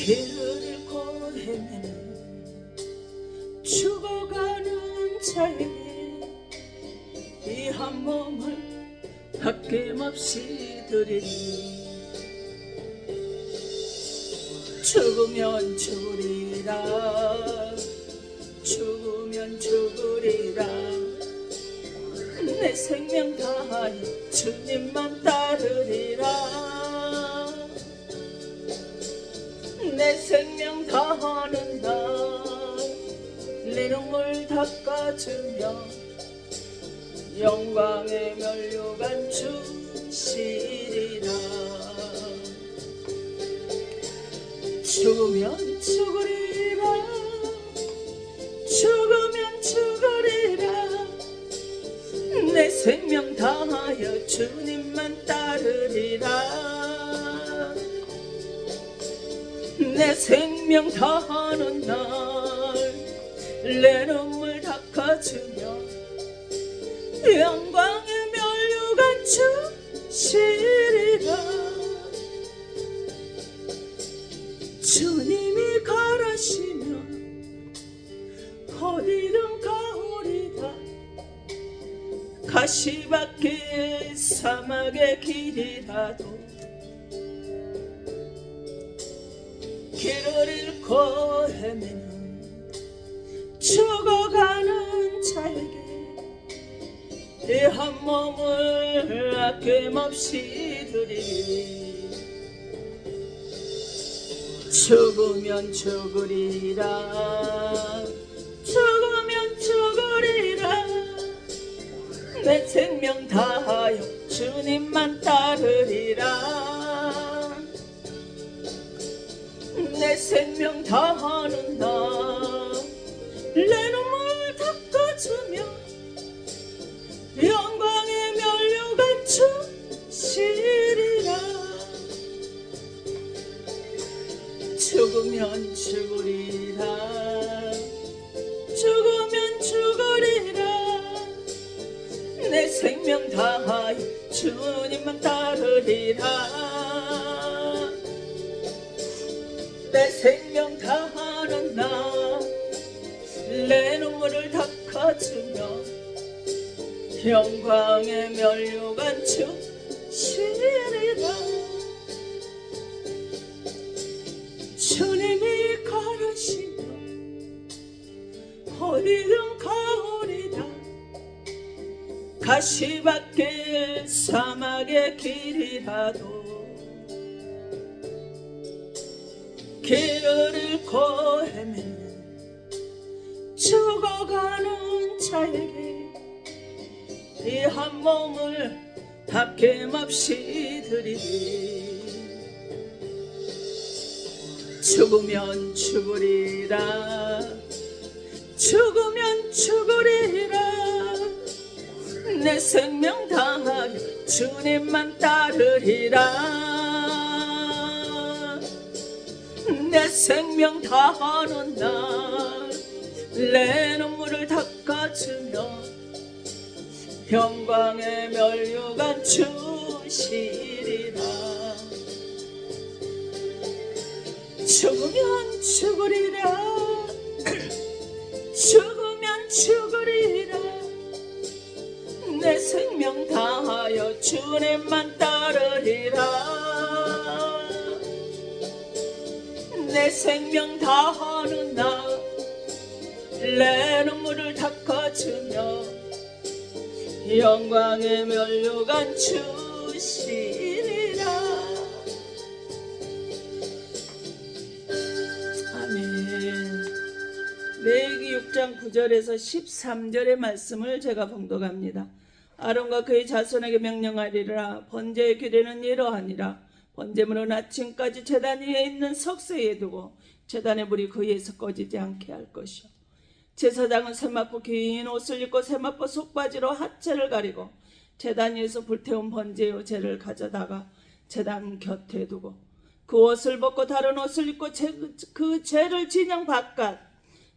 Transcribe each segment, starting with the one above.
길을 잃고 헤매는 죽어가는 자에게 이 한 몸을 아낌없이 드리리. 죽으면 죽으리라, 죽으면 죽으리라. 내 생명 다하여 주님만 따르리라. 내 생명 다하는 날 내 눈물 닦아주며 영광의 면류관 주시리라. 죽으면 죽으리라, 죽으면 죽으리라. 내 생명 다하여 주님만 따르리라. 내 생명 다하는 날 내 눈물 닦아주며 영광의 면류관 주시리라. 주님이 가라시면 어디든 가오리다. 가시밭길 사막의 길이라도 길을 잃고 헤매는 죽어가는 자에게 이 한 몸을 아낌없이 드리리. 죽으면 죽으리라, 죽으면 죽으리라. 내 생명 다하여 주님만 따르리라. 내 생명 다하는 날 내 눈물 닦아주며 영광의 면류관 주시리라. 죽으면 죽으리라, 죽으면 죽으리라. 내 생명 다하여 주님만 따르리라. 내 생명 다하는 날 내 눈물을 닦아주며 영광의 면류관 주시리라. 주님이 가라시면 어디든 가오리다. 가시밭길 사막의 길이라도 길을 잃고 헤매는 죽어가는 자에게 이 한 몸을 아낌없이 드리리. 죽으면 죽으리라, 죽으면 죽으리라. 내 생명 다하여 주님만 따르리라. 내 생명 다하는 날 내 눈물을 닦아주며 영광의 면류관 주시리라. 죽으면 죽으리라, 죽으면 죽으리라. 내 생명 다하여 주님만 따르리라. 내 생명 다하는 날 내 눈물을 닦아주며 영광의 면류관 주시리라. 아멘. 레위기 6장 9절에서 13절의 말씀을 제가 봉독합니다. 아론과 그의 자손에게 명령하리라. 번제의 규례는 이러하니라. 번제물은 아침까지 제단 위에 있는 석쇠에 두고 제단의 불이 그 위에서 꺼지지 않게 할 것이요. 제사장은 세마포 긴 옷을 입고 세마포 속바지로 하체를 가리고 제단 위에서 불태운 번제의 제를 가져다가 제단 곁에 두고 그 옷을 벗고 다른 옷을 입고 그 제를 진영 바깥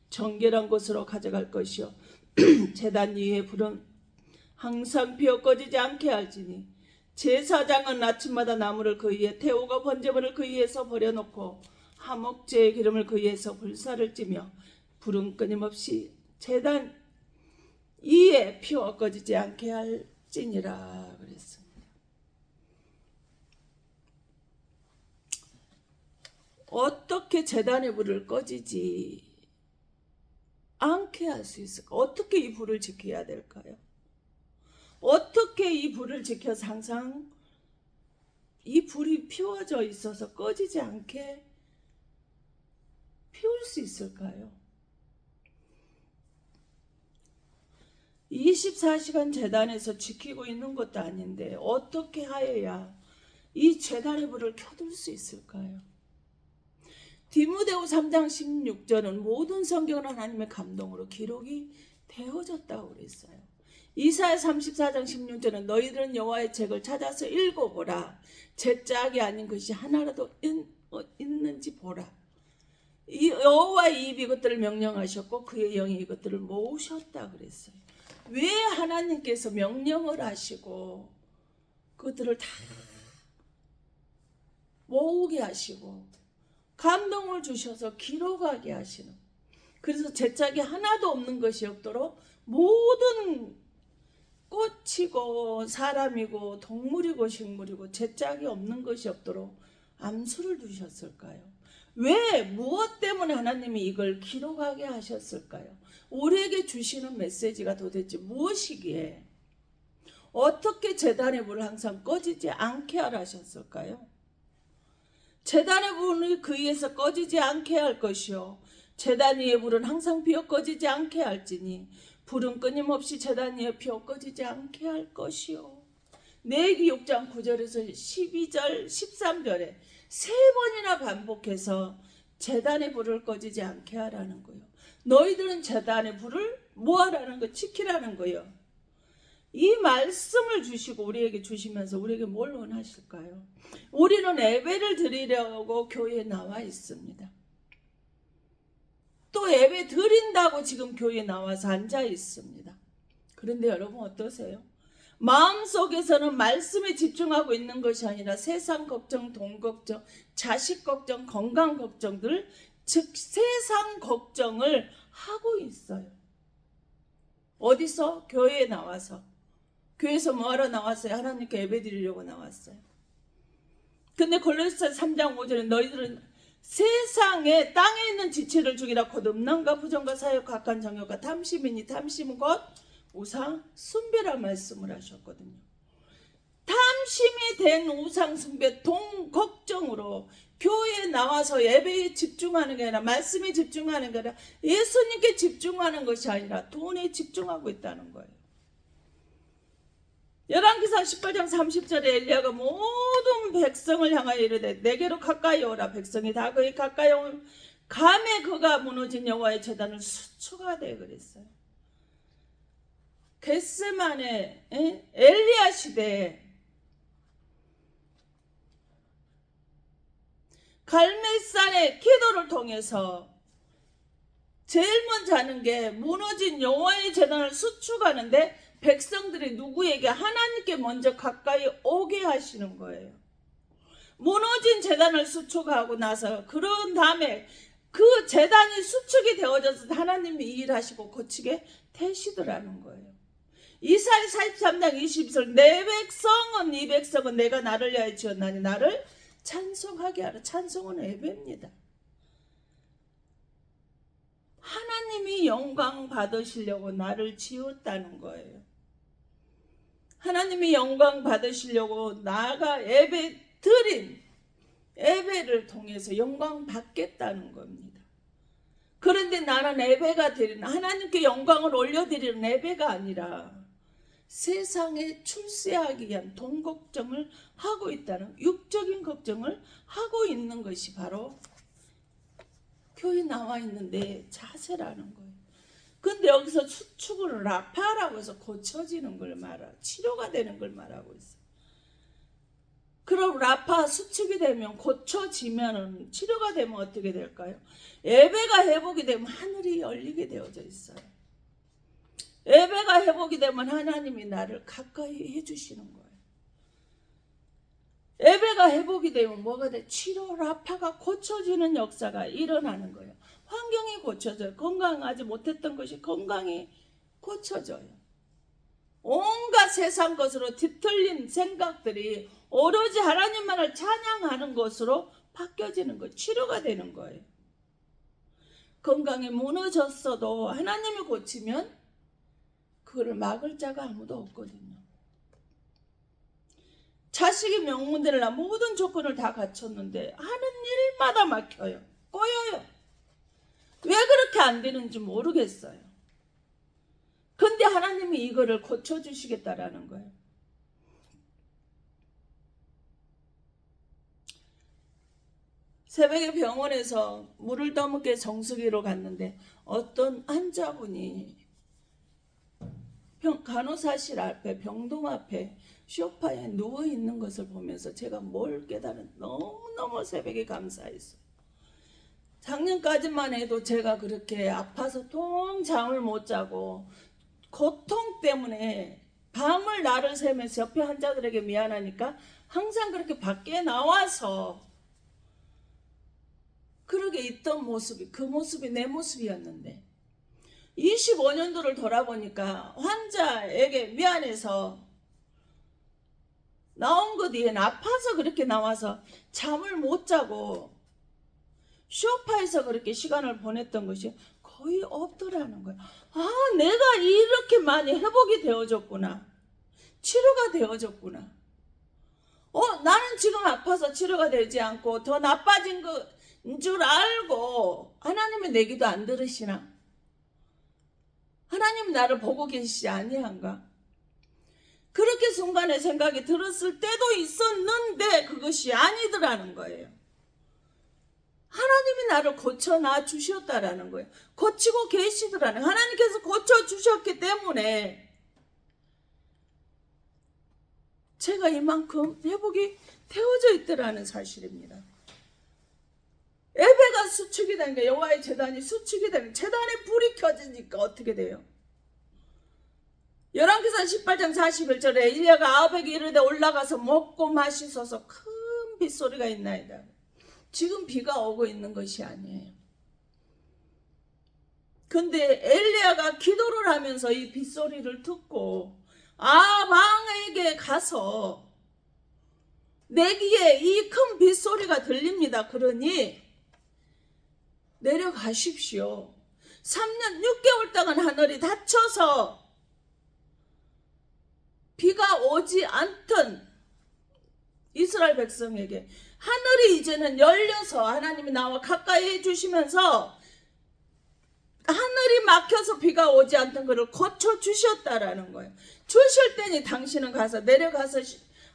정결한 곳으로 가져갈 것이요. 제단 위에 불은 항상 피어 꺼지지 않게 할지니 제사장은 아침마다 나무를 그 위에 태우고 번제물을 그 위에서 버려놓고 화목제의 기름을 그 위에서 불사를 찌며 불은 끊임없이 제단 이에 피워 꺼지지 않게 할지니라 그랬습니다. 어떻게 제단의 불을 꺼지지 않게 할 수 있을까? 어떻게 이 불을 지켜야 될까요? 어떻게 이 불을 지켜서 항상 이 불이 피워져 있어서 꺼지지 않게 피울 수 있을까요? 24시간 제단에서 지키고 있는 것도 아닌데 어떻게 하여야 이 제단의 불을 켜둘 수 있을까요? 디모데후 3장 16절은 모든 성경은 하나님의 감동으로 기록이 되어졌다고 그랬어요. 이사야 34장 16절은 너희들은 여호와의 책을 찾아서 읽어보라. 제 짝이 아닌 것이 하나라도 있는지 보라. 이 여호와의 입이 이것들을 명령하셨고 그의 영이 이것들을 모으셨다 그랬어요. 왜 하나님께서 명령을 하시고 그것들을 다 모으게 하시고 감동을 주셔서 기록하게 하시는, 그래서 제짝이 하나도 없는 것이 없도록 모든 꽃이고 사람이고 동물이고 식물이고 제짝이 없는 것이 없도록 암수를 두셨을까요? 왜 무엇 때문에 하나님이 이걸 기록하게 하셨을까요? 우리에게 주시는 메시지가 도대체 무엇이기에 어떻게 제단의 불을 항상 꺼지지 않게 하셨을까요? 제단의 불이 그 위에서 꺼지지 않게 할 것이요 제단 위의 불은 항상 피어 꺼지지 않게 할지니 불은 끊임없이 제단 위에 피어 꺼지지 않게 할 것이요. 레위기 6장 9절에서 12절 13절에 세 번이나 반복해서 제단의 불을 꺼지지 않게 하라는 거예요. 너희들은 제단의 불을 뭐 하라는 거? 지키라는 거예요. 이 말씀을 주시고 우리에게 주시면서 우리에게 뭘 원하실까요? 우리는 예배를 드리려고 교회에 나와 있습니다. 또 예배 드린다고 지금 교회에 나와서 앉아 있습니다. 그런데 여러분 어떠세요? 마음속에서는 말씀에 집중하고 있는 것이 아니라 세상 걱정, 돈 걱정, 자식 걱정, 건강 걱정들, 즉 세상 걱정을 하고 있어요. 어디서? 교회에 나와서. 교회에서 뭐하러 나왔어요? 하나님께 예배 드리려고 나왔어요. 근데 골로새 3장 5절에 너희들은 세상에 땅에 있는 지체를 죽이라. 곧 음란과 부정과 사욕 각한 정욕과 탐심이니 탐심은 곧 우상 숭배라 말씀을 하셨거든요. 탐심이 된 우상 숭배, 돈 걱정으로 교회에 나와서 예배에 집중하는 게 아니라 말씀에 집중하는 게 아니라 예수님께 집중하는 것이 아니라 돈에 집중하고 있다는 거예요. 열왕기상 18장 30절에 엘리야가 모든 백성을 향하여 이르되 내게로 가까이 오라. 백성이 다 그의 가까이 온 감에 그가 무너진 여호와의 제단을 수축하되 그랬어요. 겟세마네 엘리야 시대에 갈멜산의 기도를 통해서 제일 먼저 하는 게 무너진 여호와의 제단을 수축하는데 백성들이 누구에게? 하나님께 먼저 가까이 오게 하시는 거예요. 무너진 제단을 수축하고 나서 그런 다음에 그 제단이 수축이 되어져서 하나님이 일하시고 고치게 되시더라는 거예요. 이사야 43장 20절 내 백성은 이 백성은 내가 나를 위하여 지었나니 나를 찬송하게 하라. 찬송은 예배입니다. 하나님이 영광 받으시려고 나를 지었다는 거예요. 하나님이 영광 받으시려고 나가 예배 드린 예배를 통해서 영광 받겠다는 겁니다. 그런데 나는 예배가 드리는 하나님께 영광을 올려드리는 예배가 아니라 세상에 출세하기 위한 돈 걱정을 하고 있다는 육적인 걱정을 하고 있는 것이 바로 교회에 나와 있는 내 자세라는 거예요. 근데 여기서 수축을 라파라고 해서 고쳐지는 걸 말하고 치료가 되는 걸 말하고 있어요. 그럼 라파 수축이 되면 고쳐지면 치료가 되면 어떻게 될까요? 예배가 회복이 되면 하늘이 열리게 되어져 있어요. 예배가 회복이 되면 하나님이 나를 가까이 해주시는 거예요. 예배가 회복이 되면 뭐가 돼? 치료, 라파가 고쳐지는 역사가 일어나는 거예요. 환경이 고쳐져요. 건강하지 못했던 것이 건강이 고쳐져요. 온갖 세상 것으로 뒤틀린 생각들이 오로지 하나님만을 찬양하는 것으로 바뀌어지는 거예요. 치료가 되는 거예요. 건강이 무너졌어도 하나님이 고치면 그거를 막을 자가 아무도 없거든요. 자식이 명문대를 모든 조건을 다 갖췄는데 하는 일마다 막혀요. 꼬여요. 왜 그렇게 안 되는지 모르겠어요. 근데 하나님이 이거를 고쳐주시겠다라는 거예요. 새벽에 병원에서 물을 떠먹게 정수기로 갔는데 어떤 환자분이 간호사실 앞에 병동 앞에 소파에 누워있는 것을 보면서 제가 뭘 깨달은 너무너무 새벽에 감사했어요. 작년까지만 해도 제가 그렇게 아파서 통 잠을 못 자고 고통 때문에 밤을 날을 새면서 옆에 환자들에게 미안하니까 항상 그렇게 밖에 나와서 그러게 있던 모습이 그 모습이 내 모습이었는데 25년도를 돌아보니까 환자에게 미안해서 나온 것 뒤엔 아파서 그렇게 나와서 잠을 못 자고 소파에서 그렇게 시간을 보냈던 것이 거의 없더라는 거예요. 아, 내가 이렇게 많이 회복이 되어졌구나. 치료가 되어졌구나. 나는 지금 아파서 치료가 되지 않고 더 나빠진 것인 줄 알고 하나님의 내 기도 안 들으시나? 하나님 나를 보고 계시지 아니한가? 그렇게 순간에 생각이 들었을 때도 있었는데 그것이 아니더라는 거예요. 하나님이 나를 고쳐놔 주셨다라는 거예요. 고치고 계시더라는 거예요. 하나님께서 고쳐주셨기 때문에 제가 이만큼 회복이 되어져 있더라는 사실입니다. 예배가 수축이 되니까 여호와의 제단이 수축이 되면 제단에 불이 켜지니까 어떻게 돼요? 열왕기상 18장 41절에 엘리야가 아합에게 이르되 올라가서 먹고 마시소서 큰 빗소리가 있나이다. 지금 비가 오고 있는 것이 아니에요. 근데 엘리야가 기도를 하면서 이 빗소리를 듣고 아합 왕에게 가서 내 귀에 이 큰 빗소리가 들립니다. 그러니 내려가십시오. 3년 6개월 동안 하늘이 닫혀서 비가 오지 않던 이스라엘 백성에게 하늘이 이제는 열려서 하나님이 나와 가까이 해주시면서 하늘이 막혀서 비가 오지 않던 것을 고쳐주셨다라는 거예요. 주실 때니 당신은 가서 내려가서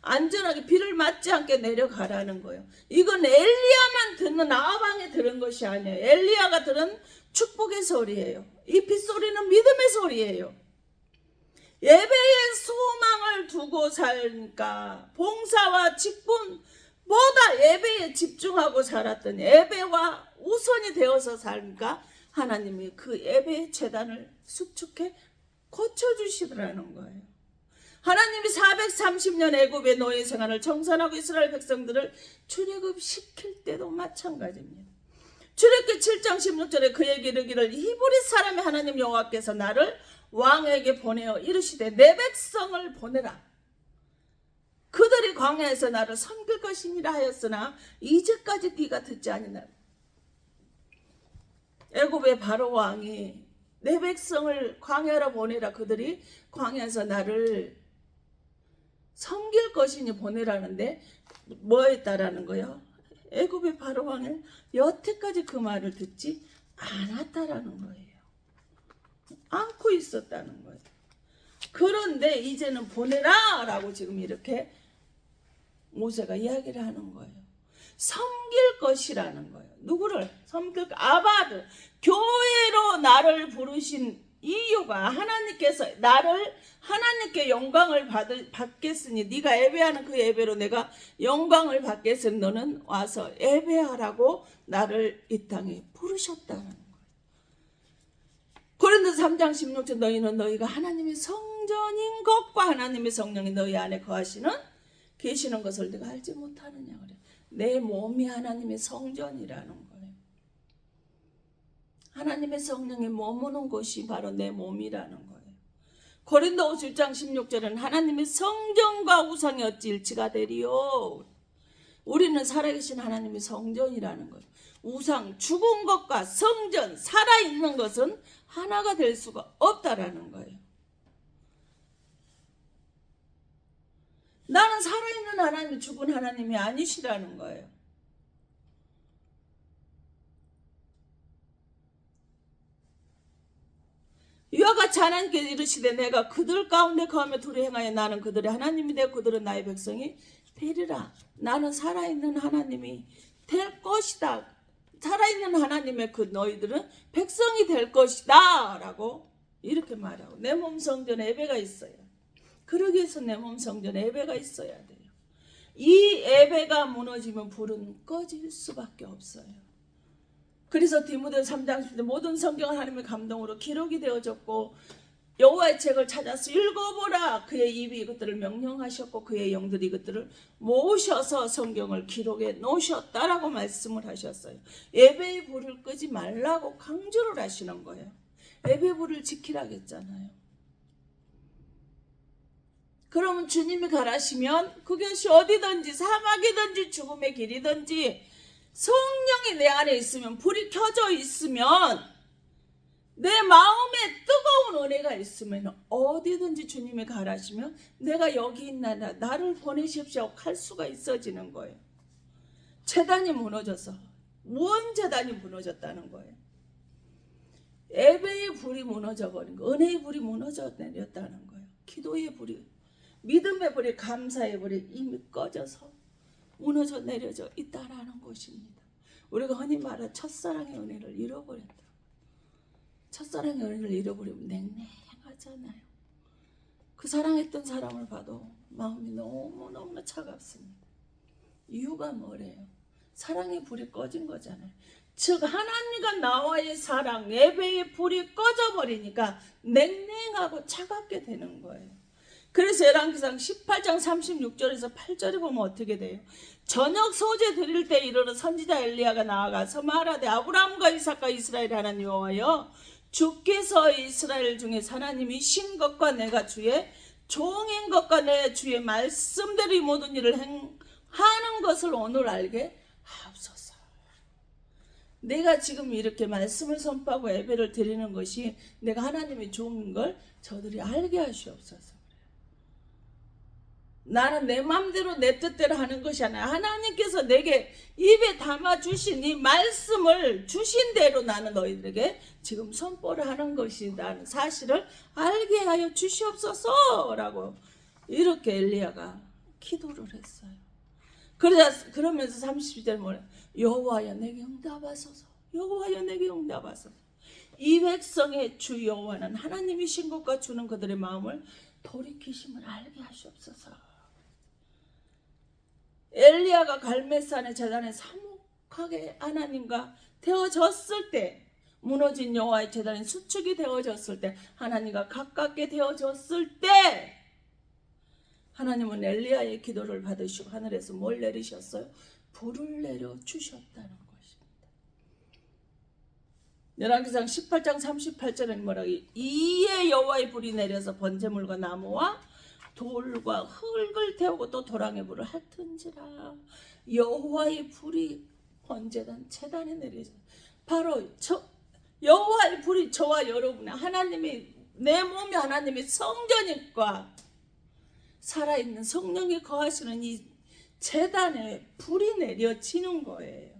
안전하게 비를 맞지 않게 내려가라는 거예요. 이건 엘리야만 듣는 아합왕이 들은 것이 아니에요. 엘리야가 들은 축복의 소리예요. 이 빗소리는 믿음의 소리예요. 예배에 소망을 두고 살니까 봉사와 직분보다 예배에 집중하고 살았던 예배와 우선이 되어서 살니까 하나님이 그 예배의 재단을 수축해 고쳐주시더라는 거예요. 하나님이 430년 애굽의 노예 생활을 청산하고 이스라엘 백성들을 출애굽시킬 때도 마찬가지입니다. 출애굽기 7장 16절에 그에게 이르기를 히브리 사람의 하나님 여호와께서 나를 왕에게 보내어 이르시되 내 백성을 보내라. 그들이 광야에서 나를 섬길 것이니라 하였으나 이제까지 네가 듣지 아니하나. 애굽의 바로 왕이 내 백성을 광야로 보내라. 그들이 광야에서 나를 섬길 것이니 보내라는데 뭐 했다라는 거예요? 애굽의 바로 왕은 여태까지 그 말을 듣지 않았다라는 거예요. 않고 있었다는 거예요. 그런데 이제는 보내라 라고 지금 이렇게 모세가 이야기를 하는 거예요. 섬길 것이라는 거예요. 누구를? 섬길 아바를. 교회로 나를 부르신 이유가 하나님께서 나를 하나님께 영광을 받겠으니 네가 예배하는 그 예배로 내가 영광을 받겠으니 너는 와서 예배하라고 나를 이 땅에 부르셨다는 거예요. 고린도서 3장 16절 너희는 너희가 하나님의 성전인 것과 하나님의 성령이 너희 안에 거하시는 계시는 것을 네가 알지 못하느냐 그래. 내 몸이 하나님의 성전이라는 거예요. 하나님의 성령이 머무는 곳이 바로 내 몸이라는 거예요. 고린도후서 1장 16절은 하나님의 성전과 우상이 어찌 일치가 되리요. 우리는 살아계신 하나님의 성전이라는 거예요. 우상, 죽은 것과 성전, 살아있는 것은 하나가 될 수가 없다라는 거예요. 나는 살아있는 하나님이 죽은 하나님이 아니시라는 거예요. 이와 같이 하나님께 이르시되 내가 그들 가운데 거하며 둘이 행하여 나는 그들의 하나님이 되고 그들은 나의 백성이 되리라. 나는 살아있는 하나님이 될 것이다. 살아있는 하나님의 그 너희들은 백성이 될 것이다 라고 이렇게 말하고, 내 몸 성전에 예배가 있어요. 그러기 위해서 내 몸 성전에 예배가 있어야 돼요. 이 예배가 무너지면 불은 꺼질 수밖에 없어요. 그래서 디모데후서 3장 10절 모든 성경은 하나님의 감동으로 기록이 되어졌고 여호와의 책을 찾아서 읽어보라. 그의 입이 이것들을 명령하셨고 그의 영들이 이것들을 모으셔서 성경을 기록해 놓으셨다라고 말씀을 하셨어요. 예배의 불을 끄지 말라고 강조를 하시는 거예요. 예배의 불을 지키라겠잖아요. 그러면 주님이 가라시면 그것이 어디든지 사막이든지 죽음의 길이든지 성령이 내 안에 있으면, 불이 켜져 있으면, 내 마음에 뜨거운 은혜가 있으면 어디든지 주님이 가라시면 내가 여기 있나 나를 보내십시오 할 수가 있어지는 거예요. 제단이 무너져서 무언 제단이 무너졌다는 거예요. 예배의 불이 무너져 버린 거, 은혜의 불이 무너져 내렸다는 거예요. 기도의 불이, 믿음의 불이, 감사의 불이 이미 꺼져서 무너져 내려져 있다라는 것입니다. 우리가 흔히 말하는 첫사랑의 은혜를 잃어버렸다. 첫사랑의 은혜를 잃어버리면 냉랭하잖아요. 그 사랑했던 사람을 봐도 마음이 너무너무나 차갑습니다. 이유가 뭐래요? 사랑의 불이 꺼진 거잖아요. 즉 하나님과 나와의 사랑, 예배의 불이 꺼져버리니까 냉랭하고 차갑게 되는 거예요. 그래서 열왕기상 18장 36절에서 8절에 보면 어떻게 돼요? 저녁 소재 드릴 때 이르러 선지자 엘리야가 나아가서 말하되 아브라함과 이삭과 이스라엘 하나님 여호와여, 주께서 이스라엘 중에 하나님이신 것과 내가 주의 종인 것과 내 주의 말씀대로 이 모든 일을 하는 것을 오늘 알게 하옵소서. 내가 지금 이렇게 말씀을 선포하고 예배를 드리는 것이 내가 하나님의 종인 걸 저들이 알게 하시옵소서. 나는 내 마음대로 내 뜻대로 하는 것이 아니라 하나님께서 내게 입에 담아주신 이 말씀을 주신 대로 나는 너희들에게 지금 선포를 하는 것이라는 사실을 알게 하여 주시옵소서 라고 이렇게 엘리야가 기도를 했어요. 그러면서 30절 뭐래? 여호와여 내게 응답하소서. 여호와여 내게 응답하소서. 이 백성의 주 여호와는 하나님이신 것과 주는 그들의 마음을 돌이키심을 알게 하시옵소서. 엘리야가 갈멜산의 제단에 사목하게 하나님과 되어졌을 때, 무너진 여호와의 제단이 수축이 되어졌을 때, 하나님과 가깝게 되어졌을 때 하나님은 엘리야의 기도를 받으시고 하늘에서 뭘 내리셨어요? 불을 내려주셨다는 것입니다. 열왕기상 18장 38절에 뭐라고? 이에 여호와의 불이 내려서 번제물과 나무와 돌과 흙을 태우고 또 도랑의 불을 핥은지라. 여호와의 불이 번제단 제단에 내려져. 바로 여호와의 불이 저와 여러분의 하나님의, 내 몸이 하나님의 성전이과 살아있는 성령이 거하시는 이 제단에 불이 내려지는 거예요.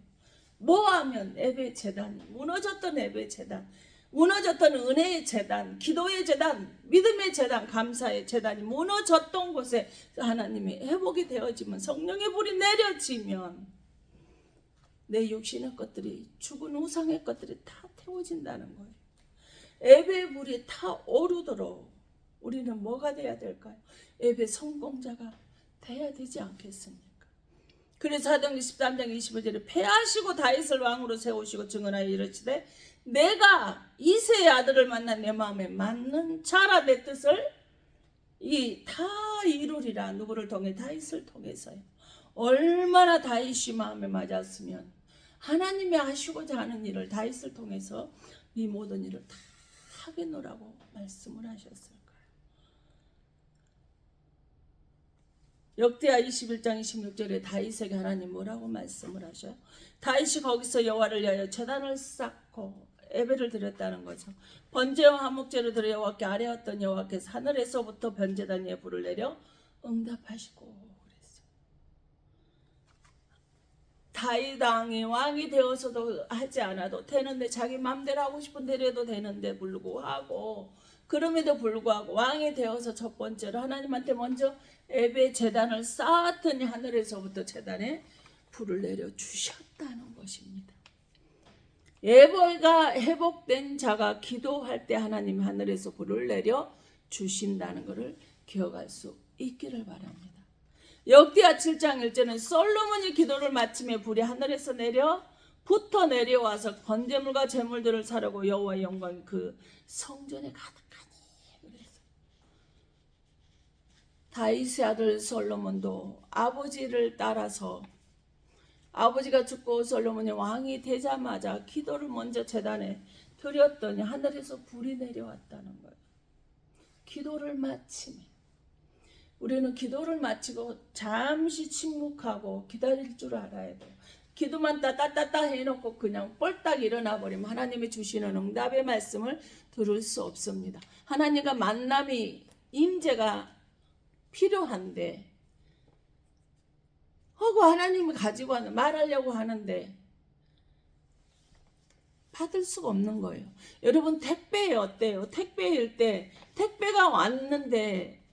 뭐하면 예배 제단, 무너졌던 예배 제단, 무너졌던 은혜의 제단, 기도의 제단, 믿음의 제단, 감사의 제단이 무너졌던 곳에 하나님이 회복이 되어지면, 성령의 불이 내려지면 내 육신의 것들이, 죽은 우상의 것들이 다 태워진다는 거예요. 예배의 불이 다 오르도록 우리는 뭐가 돼야 될까요? 예배 성공자가 돼야 되지 않겠습니까? 그래서 사도행전 13장 25절에 패하시고 다윗을 왕으로 세우시고 증언하여 이르시되 내가 이새의 아들을 만나 내 마음에 맞는 자라 내 뜻을 이 다 이루리라. 누구를 통해? 다윗을 통해서요. 얼마나 다윗이 마음에 맞았으면 하나님이 하시고자 하는 일을 다윗을 통해서 이 모든 일을 다 하겠노라고 말씀을 하셨을까요? 역대하 21장 26절에 다윗에게 하나님 뭐라고 말씀을 하셔요? 다윗이 거기서 여호와를 위하여 제단을 쌓고 예배를 드렸다는 거죠. 번제와 화목제를 드려 여호와께 아뢰었던 여호와께서 하늘에서부터 번제단 위에 불을 내려 응답하시고 그랬어요. 다윗 왕이 되어서도 하지 않아도 되는데, 자기 마음대로 하고 싶은 대로 해도 되는데 불구하고, 그럼에도 불구하고 왕이 되어서 첫 번째로 하나님한테 먼저 예배 제단을 쌓았더니 하늘에서부터 제단에 불을 내려 주셨다는 것입니다. 예배가 회복된 자가 기도할 때 하나님 하늘에서 불을 내려 주신다는 것을 기억할 수 있기를 바랍니다. 역대하 7장 1절은 솔로몬이 기도를 마치며 불이 하늘에서 붙어 내려와서 번제물과 제물들을 사려고 여호와의 영광이 그 성전에 가득하니 그래서 다윗의 아들 솔로몬도 아버지를 따라서, 아버지가 죽고 솔로몬이 왕이 되자마자 기도를 먼저 제단에 드렸더니 하늘에서 불이 내려왔다는 거예요. 기도를 마치면, 우리는 기도를 마치고 잠시 침묵하고 기다릴 줄 알아야 돼요. 기도만 따따따따 해놓고 그냥 뻘딱 일어나 버리면 하나님이 주시는 응답의 말씀을 들을 수 없습니다. 하나님과 만남이, 임재가 필요한데 하고 하나님이 가지고 말하려고 하는데 받을 수가 없는 거예요. 여러분, 택배 어때요? 택배일 때 택배가 왔는데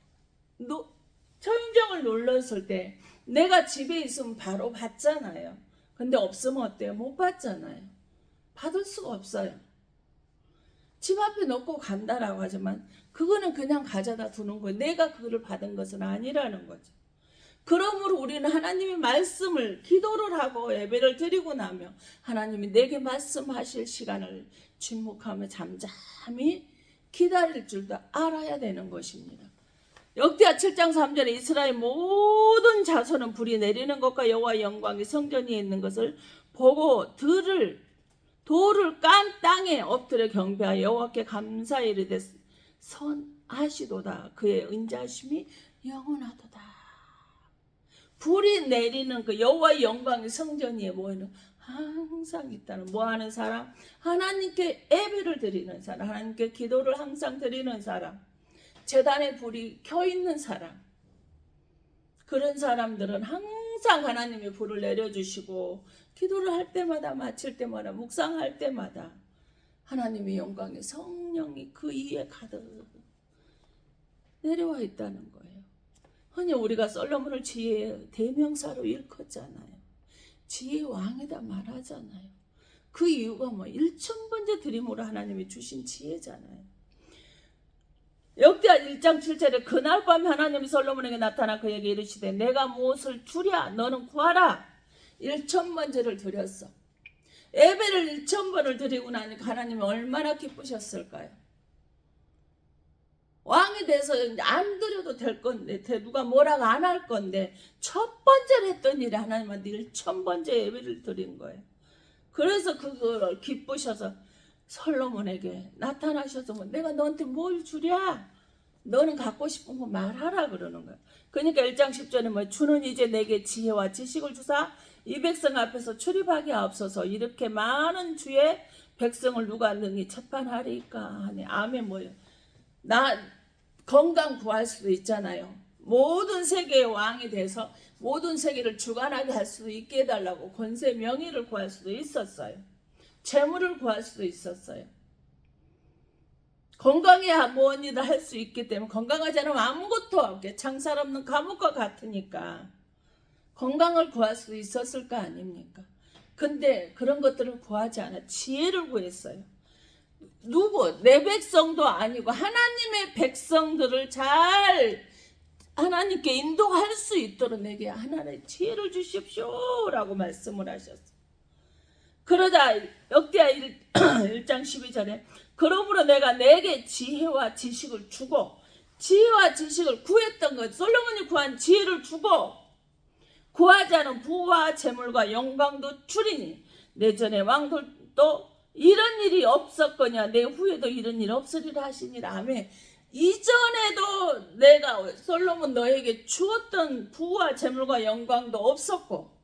초인종을 눌렀을 때 내가 집에 있으면 바로 받잖아요. 근데 없으면 어때요? 못 받잖아요. 받을 수가 없어요. 집 앞에 놓고 간다라고 하지만 그거는 그냥 가져다 두는 거예요. 내가 그거를 받은 것은 아니라는 거죠. 그러므로 우리는 하나님의 말씀을 기도를 하고 예배를 드리고 나면 하나님이 내게 말씀하실 시간을 침묵하며 잠잠히 기다릴 줄도 알아야 되는 것입니다. 역대하 7장 3절에 이스라엘 모든 자손은 불이 내리는 것과 여호와의 영광이 성전에 있는 것을 보고 돌을 깐 땅에 엎드려 경배하여 여호와께 감사히 이르되 선하시도다. 그의 은자심이 영원하도다. 불이 내리는 그 여호와의 영광의 성전 위에 모이는 항상 있다는, 뭐하는 사람? 하나님께 예배를 드리는 사람, 하나님께 기도를 항상 드리는 사람, 제단에 불이 켜있는 사람, 그런 사람들은 항상 하나님의 불을 내려주시고 기도를 할 때마다, 마칠 때마다, 묵상할 때마다 하나님의 영광의 성령이 그 위에 가득 내려와 있다는 거예요. 흔히 우리가 솔로몬을 지혜의 대명사로 일컫잖아요. 지혜의 왕이다 말하잖아요. 그 이유가 1,000번째 드림으로 하나님이 주신 지혜잖아요. 역대하 1장 7절에 그날 밤 하나님이 솔로몬에게 나타나 그에게 이르시되 내가 무엇을 주랴 너는 구하라. 1,000번째를 드렸어. 예배를 1,000번을 드리고 나니까 하나님이 얼마나 기쁘셨을까요? 왕이 돼서 안 드려도 될 건데, 누가 뭐라고 안 할 건데 첫 번째로 했던 일이 하나님한테 1,000번째 예배를 드린 거예요. 그래서 그걸 기쁘셔서 솔로몬에게 나타나셔서 내가 너한테 뭘 주랴? 너는 갖고 싶은 거 말하라 그러는 거예요. 그러니까 1장 10절에 주는 이제 내게 지혜와 지식을 주사 이 백성 앞에서 출입하게 하옵소서. 이렇게 많은 주의 백성을 누가 능히 재판하리까 하니. 아멘. 뭐예요? 나 건강 구할 수도 있잖아요. 모든 세계의 왕이 돼서 모든 세계를 주관하게 할 수도 있게 해달라고 권세 명예를 구할 수도 있었어요. 재물을 구할 수도 있었어요. 건강해야 뭐니도 할 수 있기 때문에, 건강하지 않으면 아무것도 없게 창살 없는 감옥과 같으니까 건강을 구할 수 있었을 거 아닙니까? 근데 그런 것들을 구하지 않아 지혜를 구했어요. 내 백성도 아니고 하나님의 백성들을 잘 하나님께 인도할 수 있도록 내게 하나님의 지혜를 주십시오 라고 말씀을 하셨어요. 그러자 역대하 1장 12절에 그러므로 내가 내게 지혜와 지식을 주고 지혜와 지식을 구했던 것, 솔로몬이 구한 지혜를 주고 구하지 않은 부와 재물과 영광도 주리니 내 전에 왕들도 이런 일이 없었거냐 내 후에도 이런 일 없으리라 하시니라. 아멘. 이전에도 내가 솔로몬 너에게 주었던 부와 재물과 영광도 없었고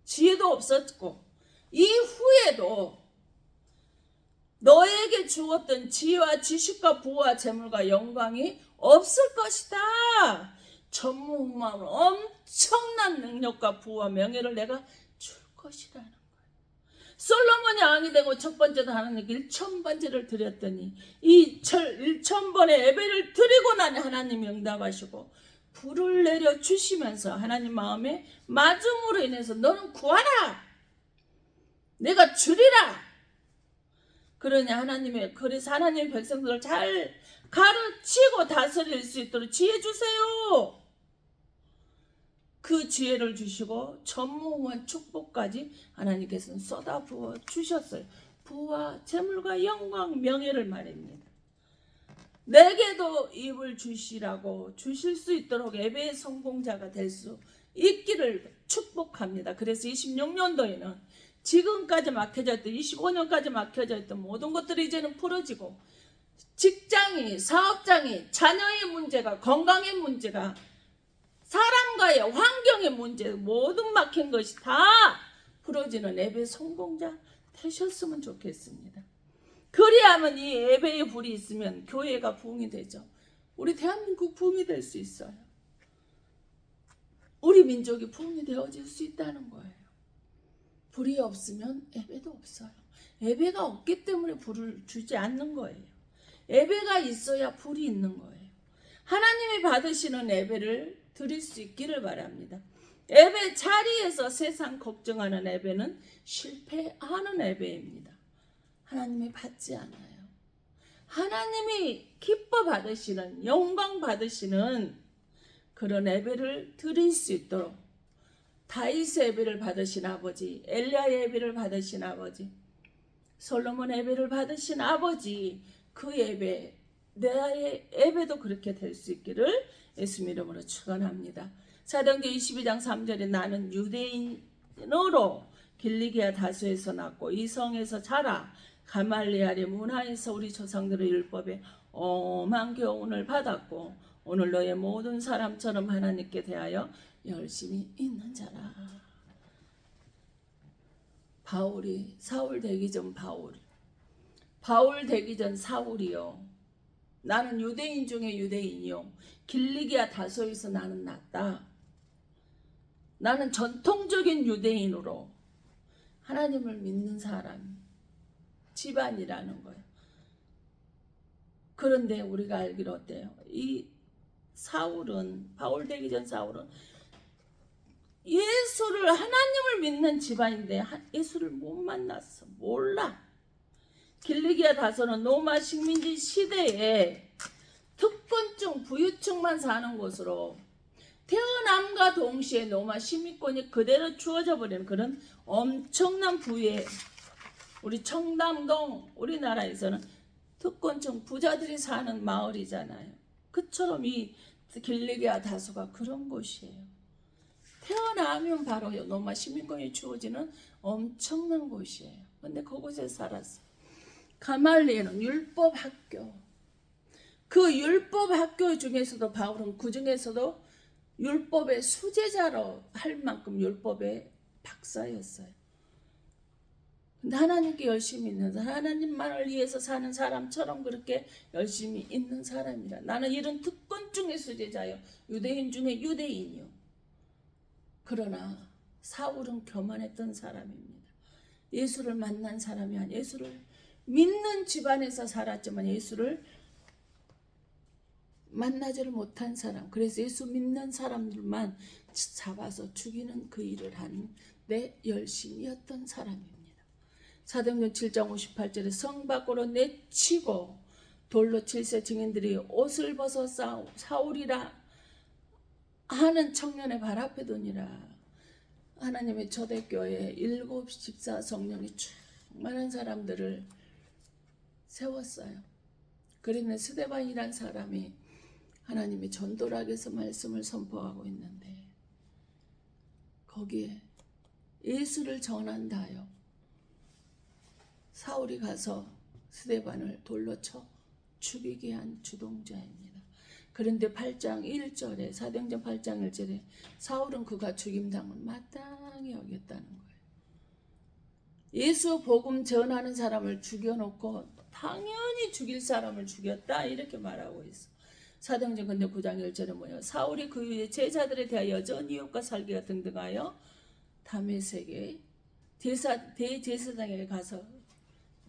지혜도 없었고 이후에도 너에게 주었던 지혜와 지식과 부와 재물과 영광이 없을 것이다. 전무후무한 엄청난 능력과 부와 명예를 내가 줄 것이라는 거예요. 솔로몬이 왕이 되고 첫 번째도 하나님께 1000번제를 드렸더니 이 1000번의 예배를 드리고 나니 하나님이 응답하시고 불을 내려 주시면서 하나님 마음에 맞음으로 인해서 너는 구하라, 내가 주리라. 그러냐 하나님의, 그래서 하나님의 백성들을 잘 가르치고 다스릴 수 있도록 지혜 주세요. 그 지혜를 주시고 전무후무한 축복까지 하나님께서는 쏟아부어 주셨어요. 부와 재물과 영광 명예를 말입니다. 내게도 입을 주시라고 주실 수 있도록 예배의 성공자가 될 수 있기를 축복합니다. 그래서 26년도에는 지금까지 막혀져 있던 25년까지 막혀져 있던 모든 것들이 이제는 풀어지고 직장이, 사업장이, 자녀의 문제가, 건강의 문제가, 사람과의 환경의 문제, 모든 막힌 것이 다 풀어지는 예배 성공자 되셨으면 좋겠습니다. 그리하면 이 예배의 불이 있으면 교회가 부흥이 되죠. 우리 대한민국 부흥이 될 수 있어요. 우리 민족이 부흥이 되어질 수 있다는 거예요. 불이 없으면 예배도 없어요. 예배가 없기 때문에 불을 주지 않는 거예요. 예배가 있어야 불이 있는 거예요. 하나님이 받으시는 예배를 드릴 수 있기를 바랍니다. 예배 자리에서 세상 걱정하는 예배는 실패하는 예배입니다. 하나님이 받지 않아요. 하나님이 기뻐 받으시는, 영광 받으시는 그런 예배를 드릴 수 있도록 다윗의 예배를 받으신 아버지, 엘리야의 예배를 받으신 아버지, 솔로몬 예배를 받으신 아버지, 그 예배, 내 예배도 그렇게 될 수 있기를 예수님 이름으로 축원합니다. 사도행전 22장 3절에 나는 유대인으로 길리기아 다소에서 났고 이 성에서 자라 가말리엘의 문화에서 우리 조상들의 율법에 엄한 교훈을 받았고 오늘 너의 모든 사람처럼 하나님께 대하여 열심히 있는 자라. 바울이 사울 되기 전 바울 되기 전 사울이요. 나는 유대인 중에 유대인이요. 길리기아 다소에서 나는 났다. 나는 전통적인 유대인으로 하나님을 믿는 사람, 집안이라는 거예요. 그런데 우리가 알기로 어때요? 이 사울은, 바울 되기 전 사울은 예수를, 하나님을 믿는 집안인데 예수를 못 만났어. 몰라. 길리기아 다소는 로마 식민지 시대에 특권층, 부유층만 사는 곳으로 태어남과 동시에 로마 시민권이 그대로 주어져 버리는 그런 엄청난 부의, 우리 청담동 우리나라에서는 특권층 부자들이 사는 마을이잖아요. 그처럼 이 길리기아 다소가 그런 곳이에요. 태어나면 바로 로마 시민권이 주어지는 엄청난 곳이에요. 근데 그곳에 살았어요. 가말리엘은 율법 학교. 그 율법 학교 중에서도 바울은 그 중에서도 율법의 수제자로 할 만큼 율법의 박사였어요. 근데 하나님께 열심히 있는 사람, 하나님만을 위해서 사는 사람처럼 그렇게 열심히 있는 사람이라. 나는 이런 특권 중의 수제자요. 유대인 중에 유대인이요. 그러나 사울은 교만했던 사람입니다. 예수를 만난 사람이 아니에요. 예수를 믿는 집안에서 살았지만 예수를 만나지를 못한 사람. 그래서 예수 믿는 사람들만 잡아서 죽이는 그 일을 하는 내 열심이었던 사람입니다. 사도행전 7장 58절에 성 밖으로 내치고 돌로 칠세 증인들이 옷을 벗어 사울이라 하는 청년의 발 앞에 두니라. 하나님의 초대교회에 7집사 성령이 충만한 사람들을 세웠어요. 그러면 스데반이란 사람이 하나님이 전도락에서 말씀을 선포하고 있는데 거기에 예수를 전한다요. 사울이 가서 스데반을 돌로 쳐 죽이게 한 주동자입니다. 그런데 8장 1절에 사도행전 8장 1절에 사울은 그가 죽임당을 마땅히 여겼다는 거예요. 예수 복음 전하는 사람을 죽여놓고 당연히 죽일 사람을 죽였다 이렇게 말하고 있어. 사도행전 근데 9장 1절에 뭐예요? 사울이 그 후에 제자들에 대하여 여전히 이웃과 살기가 등등하여 다메섹에 대제사장에게 가서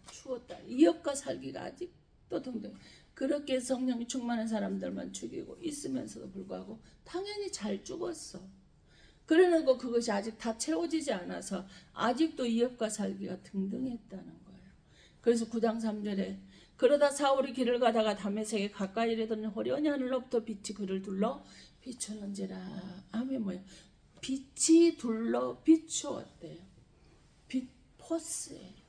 죽었다. 이웃과 살기가 아직도 등등. 그렇게 성령이 충만한 사람들만 죽이고 있으면서도 불구하고 당연히 잘 죽었어. 그러는 그것이 아직 다 채워지지 않아서 아직도 이웃과 살기가 등등했다는 거예요. 그래서 9장 3절에 그러다 사울이 길을 가다가 다메섹에 가까이 이르더니 호련히 하늘로부터 빛이 그를 둘러 비추는지라. 아멘. 뭐예요? 빛이 둘러 비추었대요. 빛 포스예요.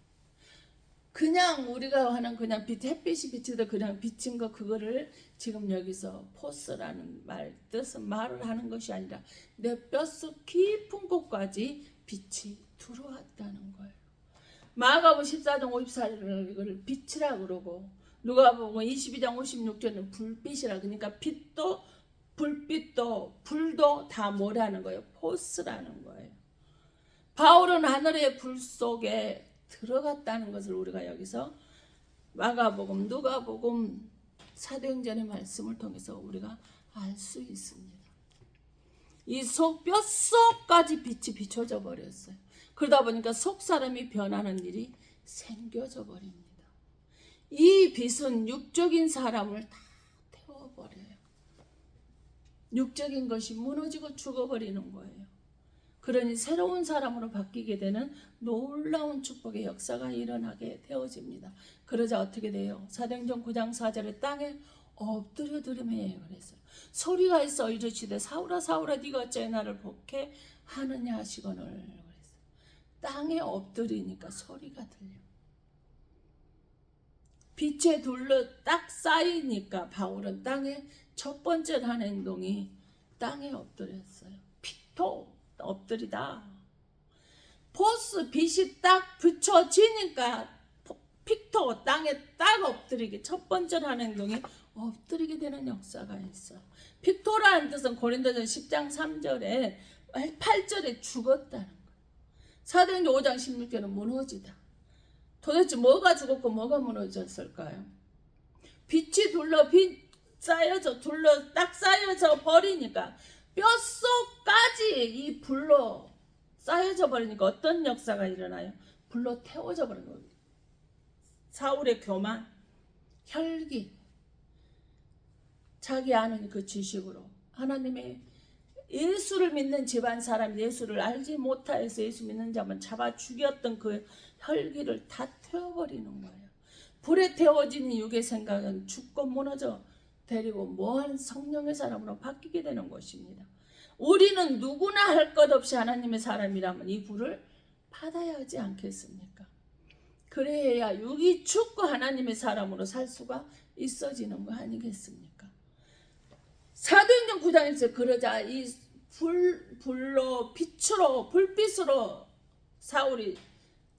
그냥 우리가 하는 그냥 빛, 햇빛이 비치듯 그냥 비친 거 그거를 지금 여기서 포스라는 말 뜻은 말을 하는 것이 아니라 내 뼛속 깊은 곳까지 빛이 들어왔다는 거예요. 마가복음 14장 54절은 이거를 빛이라 그러고 누가복음 22장 56절은 불빛이라. 그러니까 빛도 불빛도 불도 다 뭐라는 거예요? 포스라는 거예요. 바울은 하늘의 불 속에 들어갔다는 것을 우리가 여기서 마가복음, 누가복음, 사도행전의 말씀을 통해서 우리가 알 수 있습니다. 이 속 뼛속까지 빛이 비춰져 버렸어요. 그러다 보니까 속 사람이 변하는 일이 생겨져 버립니다. 이 빛은 육적인 사람을 다 태워버려요. 육적인 것이 무너지고 죽어버리는 거예요. 그러니 새로운 사람으로 바뀌게 되는 놀라운 축복의 역사가 일어나게 되어집니다. 그러자 어떻게 돼요? 사도행전 9장 4절에 땅에 엎드려 들으며 그랬어요. 소리가 있어 이르시되 사울아 사울아 네가 어찌 나를 복해하느냐 하시거늘 그랬어요. 땅에 엎드리니까 소리가 들려. 빛에 둘러 딱 쌓이니까 바울은 땅에 첫 번째 한 행동이 땅에 엎드렸어요. 픽토 엎드리다. 포스 빛이 딱 비춰지니까 픽토 땅에 딱 엎드리게 첫 번째 하는 행동이 엎드리게 되는 역사가 있어. 픽토라는 뜻은 고린도전 10장 3절에 8절에 죽었다는 거예요. 사도행전 5장 16절은 무너지다. 도대체 뭐가 죽었고 뭐가 무너졌을까요? 빛이 둘러 딱 쌓여져 버리니까 뼛속까지 이 불로 쌓여져 버리니까 어떤 역사가 일어나요? 불로 태워져 버리는 거예요. 사울의 교만, 혈기, 자기 아는 그 지식으로 하나님의 예수를 믿는 집안 사람, 예수를 알지 못하여서 예수 믿는 자만 잡아 죽였던 그 혈기를 다 태워버리는 거예요. 불에 태워진 육의 생각은 죽고 무너져 데리고 뭐한 성령의 사람으로 바뀌게 되는 것입니다. 우리는 누구나 할 것 없이 하나님의 사람이라면 이 불을 받아야 하지 않겠습니까? 그래야 육이 죽고 하나님의 사람으로 살 수가 있어지는 거 아니겠습니까? 사도행전 9장에서 그러자 이 불로 빛으로 불빛으로 사울이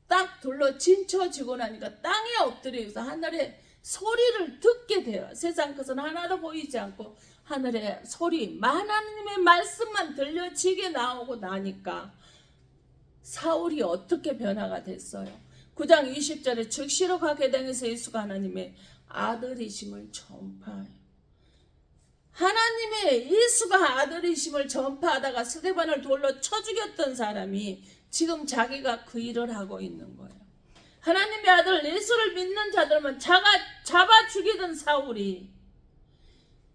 딱 둘러 진쳐지고 나니까 땅에 엎드려서 하늘의 소리를 듣게 돼요. 세상 것은 하나도 보이지 않고 하늘의 소리, 하나님의 말씀만 들려지게 나오고 나니까 사울이 어떻게 변화가 됐어요? 9장 20절에 즉시로 가게 당해서 예수가 하나님의 아들이심을 전파해요. 하나님의 예수가 아들이심을 전파하다가 스데반을 돌로 쳐 죽였던 사람이 지금 자기가 그 일을 하고 있는 거예요. 하나님의 아들 예수를 믿는 자들만 잡아 죽이던 사울이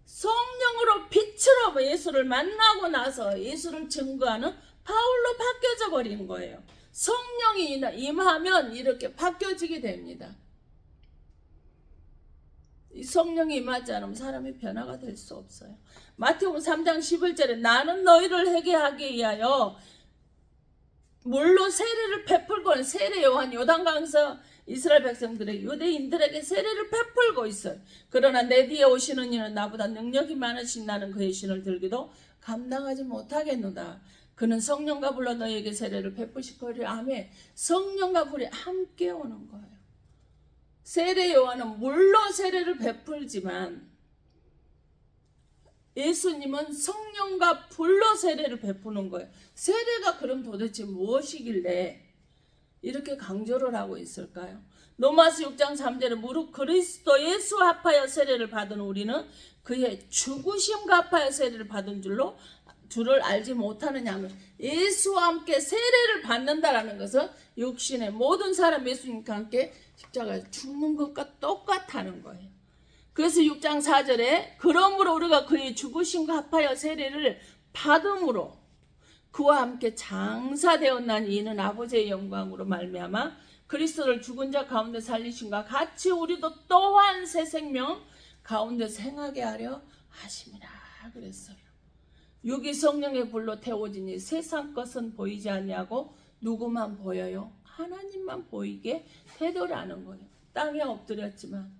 성령으로 빛으로 예수를 만나고 나서 예수를 증거하는 바울로 바뀌어져 버린 거예요. 성령이 임하면 이렇게 바뀌어지게 됩니다. 이 성령이 임하지 않으면 사람이 변화가 될 수 없어요. 마태복음 3장 11절에 나는 너희를 회개하게 위하여 물로 세례를 베풀고 세례 요한 요단강에서 이스라엘 백성들의 유대인들에게 세례를 베풀고 있어요. 그러나 내 뒤에 오시는 이는 나보다 능력이 많으신 나는 그의 신을 들기도 감당하지 못하겠노다. 그는 성령과 불로 너희에게 세례를 베푸실 거리라. 아멘. 성령과 불이 함께 오는 거예요. 세례 요한은 물로 세례를 베풀지만 예수님은 성령과 불로 세례를 베푸는 거예요. 세례가 그럼 도대체 무엇이길래 이렇게 강조를 하고 있을까요? 로마서 6장 3절에 무릇 그리스도 예수 합하여 세례를 받은 우리는 그의 죽으심과 합하여 세례를 받은 줄을 알지 못하느냐면, 예수와 함께 세례를 받는다라는 것은 육신의 모든 사람 예수님과 함께 십자가에 죽는 것과 똑같다는 거예요. 그래서 6장 4절에 그러므로 우리가 그의 죽으심과 합하여 세례를 받음으로 그와 함께 장사되었나니 이는 아버지의 영광으로 말미암아 그리스도를 죽은 자 가운데 살리심과 같이 우리도 또한 새 생명 가운데 생하게 하려 하심이라 그랬어요. 육이 성령의 불로 태워지니 세상 것은 보이지 아니하고 누구만 보여요? 하나님만 보이게 되더라는 거예요. 땅에 엎드렸지만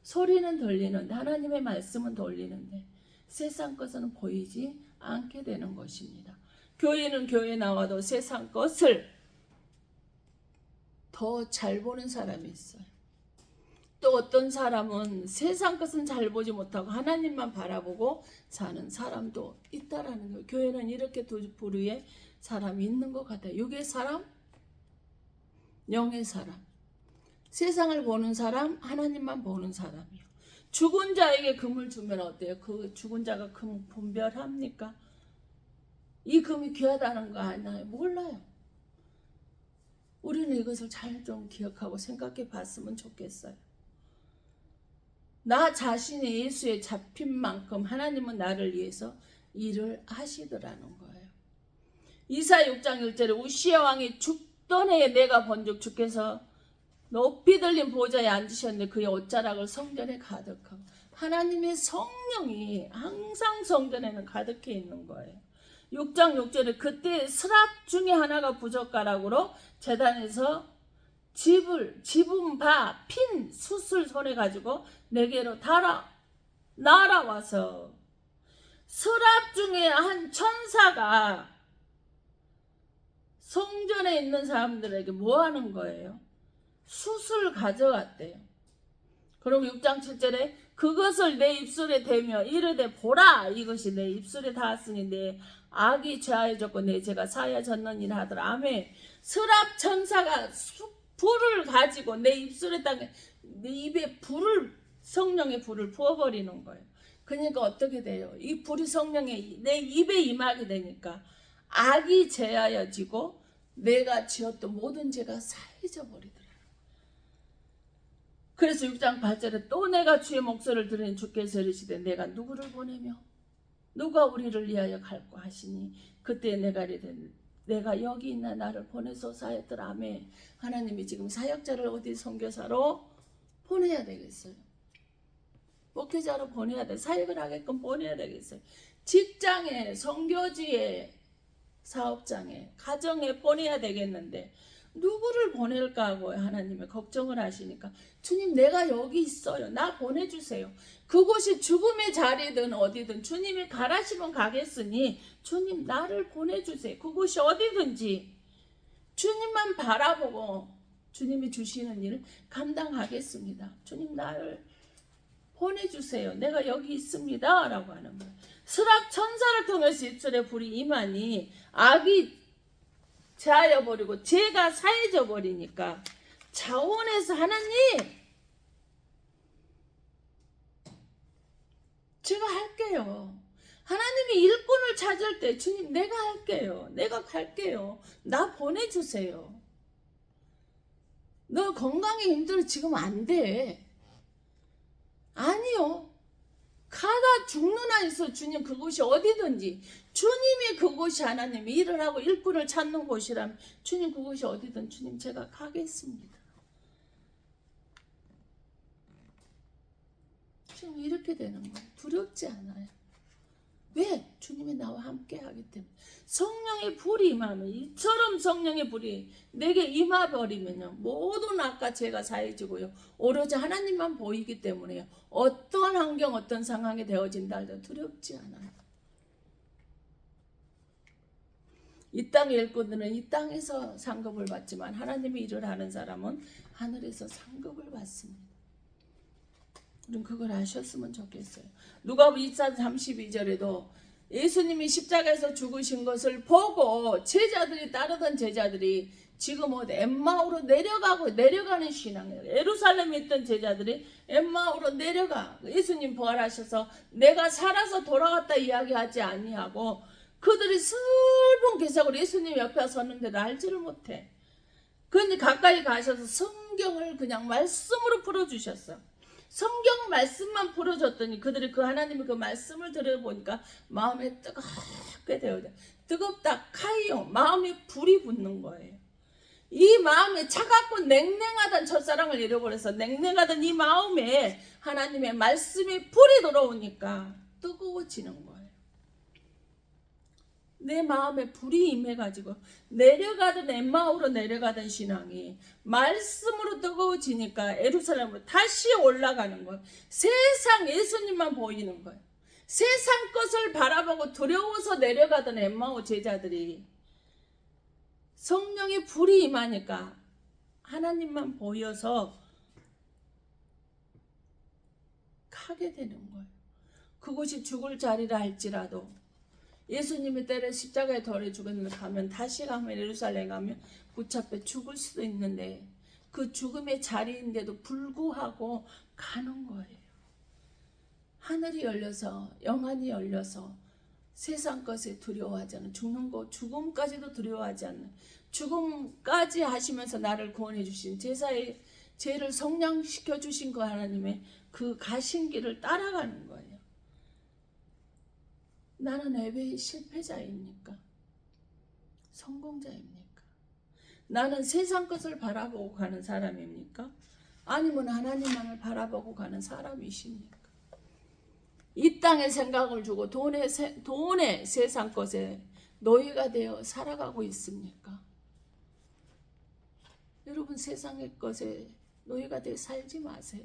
소리는 들리는데, 하나님의 말씀은 들리는데 세상 것은 보이지 않게 되는 것입니다. 교회는 교회 나와도 세상 것을 더 잘 보는 사람이 있어요. 또 어떤 사람은 세상 것은 잘 보지 못하고 하나님만 바라보고 사는 사람도 있다라는 거예요. 교회는 이렇게 두 부류의 사람이 있는 것 같아요. 육의 사람, 영의 사람. 세상을 보는 사람, 하나님만 보는 사람이요. 죽은 자에게 금을 주면 어때요? 그 죽은 자가 금 분별합니까? 이 금이 귀하다는 거 아나요? 몰라요. 우리는 이것을 잘 좀 기억하고 생각해 봤으면 좋겠어요. 나 자신이 예수에 잡힌 만큼 하나님은 나를 위해서 일을 하시더라는 거예요. 이사야 6장 1절에 우시야 왕이 죽던 해에 내가 본즉 주께서 높이 들린 보좌에 앉으셨는데 그의 옷자락을 성전에 가득하고, 하나님의 성령이 항상 성전에는 가득해 있는 거예요. 6장 6절에 그때 스랍 중에 하나가 부젓가락으로 제단에서 집은 바 핀 숯을 손에 가지고 내게로 날아와서, 스랍 중에 한 천사가 성전에 있는 사람들에게 뭐 하는 거예요? 숯을 가져갔대요. 그럼 6장 7절에 그것을 내 입술에 대며 이르되 보라, 이것이 내 입술에 닿았으니 내 악이 죄하여졌고 내 죄가 사하여졌느니라 하더라. 아멘. 스랍 천사가 불을 가지고 내 입술에 내 입에 성령의 불을 부어버리는 거예요. 그러니까 어떻게 돼요? 이 불이 성령의 내 입에 임하게 되니까 악이 제하여지고 내가 지었던 모든 죄가 사해져 버리더라. 그래서 6장 8절에 또 내가 주의 목소리를 들으니 주께서 이르시되 내가 누구를 보내며 누가 우리를 위하여 갈까 하시니 그때 내가 이르되 내가 여기 있나 나를 보내소서 하였더라. 아멘. 하나님이 지금 사역자를 어디 선교사로 보내야 되겠어요. 목회자로 보내야 돼. 사역을 하게끔 보내야 되겠어요. 직장에, 선교지에, 사업장에, 가정에 보내야 되겠는데 누구를 보낼까 하고 하나님의 걱정을 하시니까 주님 내가 여기 있어요. 나 보내주세요. 그곳이 죽음의 자리든 어디든 주님이 가라시면 가겠으니 주님 나를 보내주세요. 그곳이 어디든지 주님만 바라보고 주님이 주시는 일을 감당하겠습니다. 주님 나를 보내주세요. 내가 여기 있습니다. 라고 하는 거예요. 스랍 천사를 통해서 입술에 불이 임하니 악이 제하여 버리고 죄가 사해져 버리니까 자원해서 하나님 제가 할게요. 하나님이 일꾼을 찾을 때 주님 내가 할게요. 내가 갈게요. 나 보내주세요. 너 건강이 힘들어 지금 안 돼. 아니요. 가다 죽는 한 있어. 주님 그곳이 어디든지 주님이 그곳이 하나님이 일을 하고 일꾼을 찾는 곳이라면 주님 그곳이 어디든 주님 제가 가겠습니다. 지금 이렇게 되는 거예요. 두렵지 않아요. 왜? 주님이 나와 함께 하기 때문에. 성령의 불이 임하면, 이처럼 성령의 불이 내게 임해버리면요, 모든 악과 죄가 사해지고요, 오로지 하나님만 보이기 때문에요, 어떤 환경, 어떤 상황이 되어진다 해도 두렵지 않아요. 이 땅의 일꾼들은 이 땅에서 상급을 받지만 하나님의 일을 하는 사람은 하늘에서 상급을 받습니다. 우리는 그걸 아셨으면 좋겠어요. 누가복음 24장 32절에도 예수님이 십자가에서 죽으신 것을 보고 제자들이, 따르던 제자들이 지금 어디 엠마오로 내려가는 신앙이에요. 예루살렘에 있던 제자들이 엠마오로 내려가. 예수님 부활하셔서 내가 살아서 돌아왔다 이야기하지 아니하고 그들이 슬픈 기색으로 예수님 옆에 섰는데도 알지를 못해. 그런데 가까이 가셔서 성경을 그냥 말씀으로 풀어주셨어. 성경 말씀만 풀어줬더니 그들이 그 하나님의 그 말씀을 들어보니까 마음에 뜨겁게 되어져. 뜨겁다, 카이오, 마음에 불이 붙는 거예요. 이 마음에 차갑고 냉랭하던 첫사랑을 잃어버려서 냉랭하던 이 마음에 하나님의 말씀이 불이 들어오니까 뜨거워지는 거예요. 내 마음에 불이 임해가지고 내려가던 엠마오로 내려가던 신앙이 말씀으로 뜨거워지니까 예루살렘으로 다시 올라가는 거예요. 세상 예수님만 보이는 거예요. 세상 것을 바라보고 두려워서 내려가던 엠마오 제자들이 성령의 불이 임하니까 하나님만 보여서 가게 되는 거예요. 그곳이 죽을 자리라 할지라도 예수님이 때려 십자가에 돌에 죽었는데 가면, 다시 가면, 예루살렘 가면 붙잡혀 죽을 수도 있는데 그 죽음의 자리인데도 불구하고 가는 거예요. 하늘이 열려서, 영안이 열려서 세상 것에 두려워하지 않는, 죽는 것, 죽음까지도 두려워하지 않는, 죽음까지 하시면서 나를 구원해 주신 제사의 죄를 성량시켜 주신 그 하나님의 그 가신 길을 따라가는 거예요. 나는 왜 실패자입니까? 성공자입니까? 나는 세상 것을 바라보고 가는 사람입니까? 아니면 하나님만을 바라보고 가는 사람이십니까? 이 땅의 생각을 주고 돈의 세상 것에 노예가 되어 살아가고 있습니까? 여러분, 세상의 것에 노예가 되어 살지 마세요.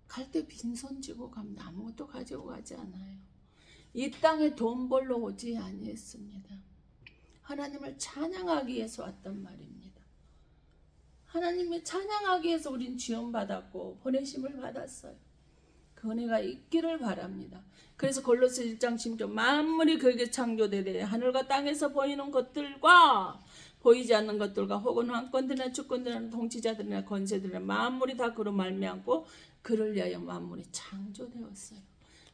갈 때 빈손 쥐고 가면 아무것도 가지고 가지 않아요. 이 땅에 돈 벌러 오지 아니했습니다. 하나님을 찬양하기 위해서 왔단 말입니다. 하나님을 찬양하기 위해서 우린 지원받았고 보내심을 받았어요. 그 은혜가 있기를 바랍니다. 그래서 골로새 1장 10절, 만물이 그에게 창조되되 하늘과 땅에서 보이는 것들과 보이지 않는 것들과 혹은 왕권들이나 주권들이나 통치자들이나 권세들이나 만물이 다 그로 말미암고 그를 위하여 만물이 창조되었어요.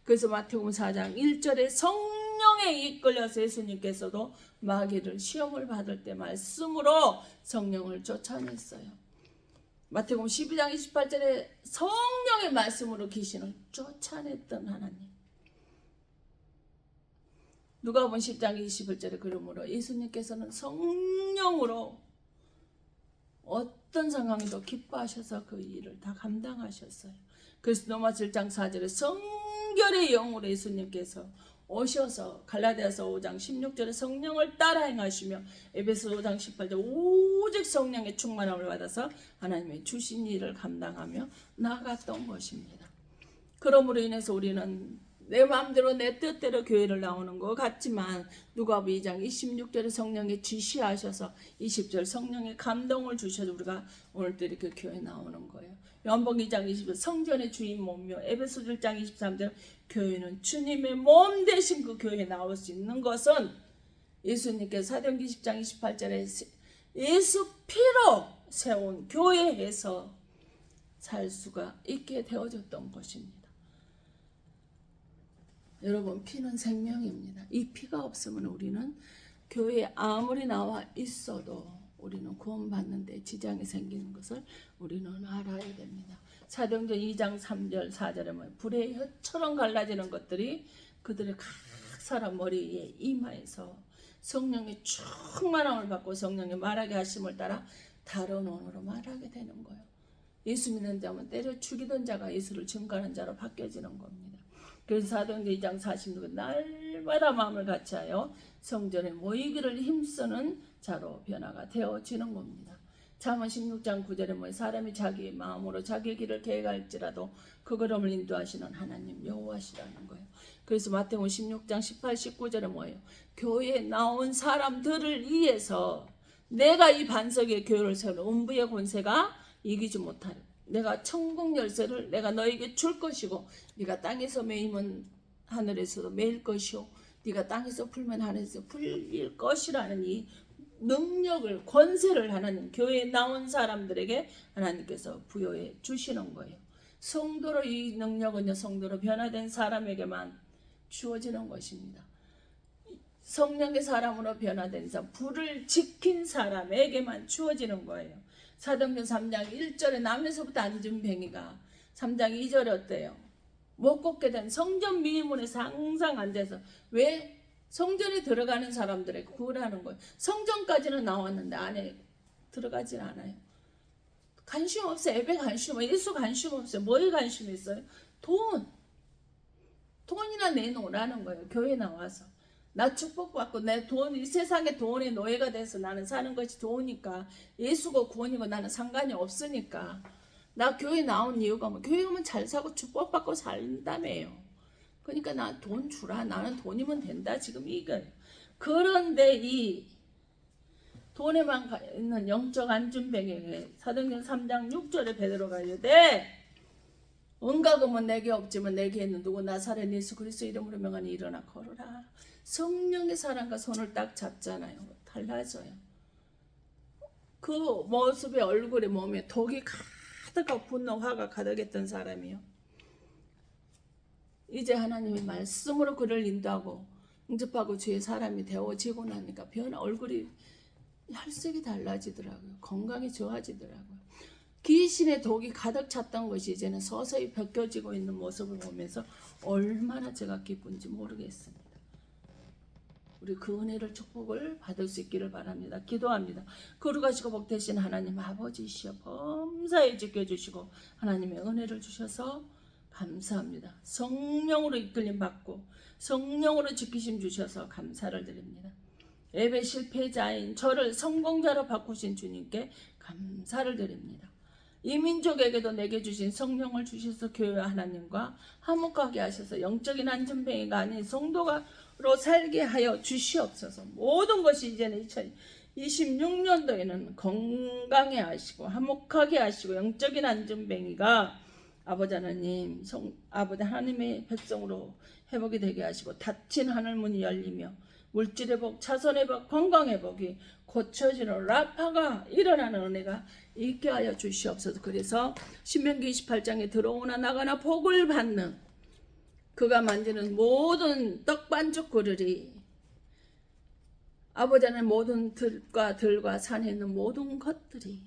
그래서 마태복음 4장 1절에 성령에 이끌려서 예수님께서도 마귀를 시험을 받을 때 말씀으로 성령을 쫓아냈어요. 마태복음 12장 28절에 성령의 말씀으로 귀신을 쫓아냈던 하나님. 누가복음 10장 21절에 그러므로 예수님께서는 성령으로 어떤 상황에도 기뻐하셔서 그 일을 다 감당하셨어요. 그래서 로마서 1장 4절에 성결의 영으로 예수님께서 오셔서 갈라디아서 5장 16절에 성령을 따라 행하시며 에베소 5장 18절 오직 성령의 충만함을 받아서 하나님의 주신 일을 감당하며 나아갔던 것입니다. 그러므로 인해서 우리는 내 마음대로 내 뜻대로 교회를 나오는 것 같지만 누가복음 2장 26절에 성령의 지시하셔서 20절 성령의 감동을 주셔서 우리가 오늘도 이렇게 교회 나오는 거예요. 요한복음 2장 20절 성전의 주인 몸이요 에베소 1장 23절 교회는 주님의 몸 대신 그 교회에 나올 수 있는 것은 예수님께서 사도행전 10장 28절에 예수 피로 세운 교회에서 살 수가 있게 되어졌던 것입니다. 여러분, 피는 생명입니다. 이 피가 없으면 우리는 교회에 아무리 나와 있어도 우리는 구원받는데 지장이 생기는 것을 우리는 알아야 됩니다. 사도행전 2장 3절 4절에 보면 불의 혀처럼 갈라지는 것들이 그들의 각 사람 머리에 이마에서 성령의 충만함을 받고 성령의 말하게 하심을 따라 다른 언어로 말하게 되는 거예요. 예수 믿는 자면 때려 죽이던 자가 예수를 증거하는 자로 바뀌어지는 겁니다. 그래서 사도행전 2장 46은 날마다 마음을 같이하여 성전에 모이기를 힘쓰는 자로 변화가 되어지는 겁니다. 잠언 16장 9절에 뭐예요? 사람이 자기 마음으로 자기의 길을 계획할지라도 그 걸음을 인도하시는 하나님 여호와시라는 거예요. 그래서 마태복음 16장 18, 19절에 뭐예요? 교회에 나온 사람들을 위해서 내가 이 반석의 교회를 세우는 음부의 권세가 이기지 못하리. 내가 천국 열쇠를 내가 너에게 줄 것이고 네가 땅에서 매이면 하늘에서도 매일 것이요 네가 땅에서 풀면 하늘에서 풀릴 것이라는 이 능력을 권세를 하나님 교회에 나온 사람들에게 하나님께서 부여해 주시는 거예요. 성도로 이 능력은요 성도로 변화된 사람에게만 주어지는 것입니다. 성령의 사람으로 변화된 사람, 불을 지킨 사람에게만 주어지는 거예요. 사도행전 3장 1절에 남에서부터 안진뱅이가 3장 2절에 어때요? 못 걷게 된 성전 미문에서 항상 앉아서 왜? 성전에 들어가는 사람들에게 구원하는 거예요. 성전까지는 나왔는데 안에 들어가진 않아요. 관심 없어요. 예배 관심 없어요. 예수 관심 없어요. 뭐에 관심 있어요? 돈이나 내놓으라는 거예요. 교회 나와서 나 축복받고 내 돈, 이 세상의 돈의 노예가 돼서 나는 사는 것이 좋으니까 예수고 구원이고 나는 상관이 없으니까 나 교회 나온 이유가 뭐 교회 오면 잘 사고 축복받고 산다며요. 그러니까 나 돈 주라. 나는 돈이면 된다. 지금 이거예요. 그런데 이 돈에만 있는 영적 안준뱅에게 사도행전 3장 6절에 베드로가 이르되 온갖 금은 내게 없지만 내게 있는 누구 나사렛 예수 그리스도 이름으로 명하니 일어나 걸어라. 성령의 사람과 손을 딱 잡잖아요. 달라져요. 그 모습의 얼굴에 몸에 독이 가득하고 분노 화가 가득했던 사람이요. 이제 하나님의 말씀으로 그를 인도하고 응접하고 주의 사람이 되어지고 나니까 얼굴이 혈색이 달라지더라고요. 건강이 좋아지더라고요. 귀신의 독이 가득 찼던 것이 이제는 서서히 벗겨지고 있는 모습을 보면서 얼마나 제가 기쁜지 모르겠습니다. 우리 그 은혜를 축복을 받을 수 있기를 바랍니다. 기도합니다. 거룩하시고 복되신 하나님 아버지시여 범사에 지켜주시고 하나님의 은혜를 주셔서 감사합니다. 성령으로 이끌림 받고 성령으로 지키심 주셔서 감사를 드립니다. 예배 실패자인 저를 성공자로 바꾸신 주님께 감사를 드립니다. 이 민족에게도 내게 주신 성령을 주셔서 교회와 하나님과 화목하게 하셔서 영적인 안전뱅이가 아닌 성도가로 살게 하여 주시옵소서. 모든 것이 이제는 2026년도에는 건강해 하시고 화목하게 하시고 영적인 안전뱅이가 아버지 하나님, 아버지 하나님의 백성으로 회복이 되게 하시고 닫힌 하늘문이 열리며 물질의 복, 차선의 복, 건강의 복이 고쳐지는 라파가 일어나는 은혜가 있게 하여 주시옵소서. 그래서 신명기 28장에 들어오나 나가나 복을 받는 그가 만지는 모든 떡반죽 그릇이 아버지 하나님 모든 들과 산에 있는 모든 것들이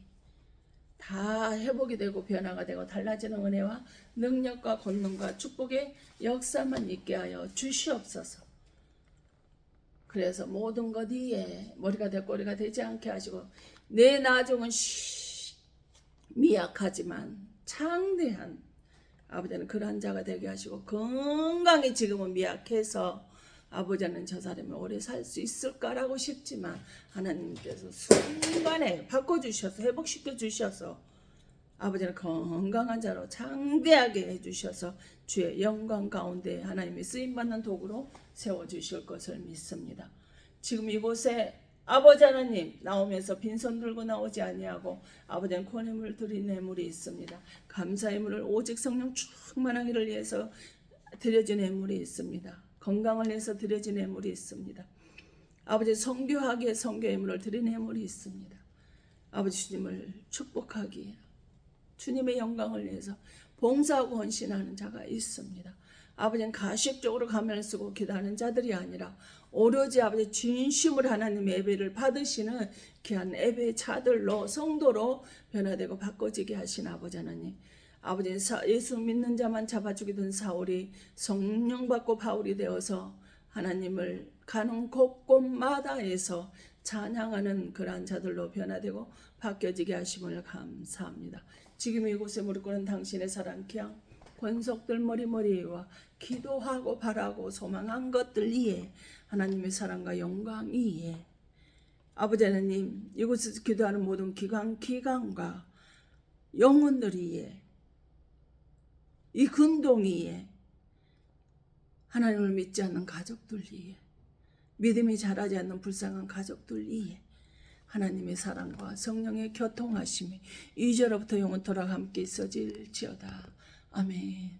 다 회복이 되고 변화가 되고 달라지는 은혜와 능력과 권능과 축복의 역사만 있게 하여 주시옵소서. 그래서 모든 것 위에 머리가 되고 꼬리가 되지 않게 하시고 내 나중은 미약하지만 창대한 아버지는 그러한 자가 되게 하시고 건강히 지금은 미약해서 아버지는 저 사람이 오래 살 수 있을까라고 싶지만 하나님께서 순간에 바꿔주셔서 회복시켜 주셔서 아버지는 건강한 자로 장대하게 해주셔서 주의 영광 가운데 하나님이 쓰임받는 도구로 세워주실 것을 믿습니다. 지금 이곳에 아버지 하나님 나오면서 빈손 들고 나오지 아니하고 아버지는 권해물 드린 예물이 있습니다. 감사의 물을 오직 성령 충만하기를 위해서 드려진 예물이 있습니다. 건강을 위해서 드려진 예물이 있습니다. 아버지 선교하기에 선교 예물을 드린 예물이 있습니다. 아버지 주님을 축복하기에 주님의 영광을 위해서 봉사하고 헌신하는 자가 있습니다. 아버지는 가식적으로 가면을 쓰고 기도하는 자들이 아니라 오로지 아버지 진심으로 하나님의 예배를 받으시는 귀한 예배 자들로 성도로 변화되고 바꿔지게 하신 아버지 하나님. 아버지 예수 믿는 자만 잡아주기던 사울이 성령 받고 바울이 되어서 하나님을 가는 곳곳마다에서 찬양하는 그러한 자들로 변화되고 바뀌어지게 하심을 감사합니다. 지금 이곳에 무릎 꿇은 당신의 사랑 귀한 권속들 머리머리와 기도하고 바라고 소망한 것들 이에 하나님의 사랑과 영광 이에 아버지 하나님 이곳에서 기도하는 모든 기관과 영혼들 이에 이 근동 이에 하나님을 믿지 않는 가족들 이에 믿음이 자라지 않는 불쌍한 가족들 이에 하나님의 사랑과 성령의 교통하심이 이제로부터 영원토록 함께 있어질지어다. 아멘.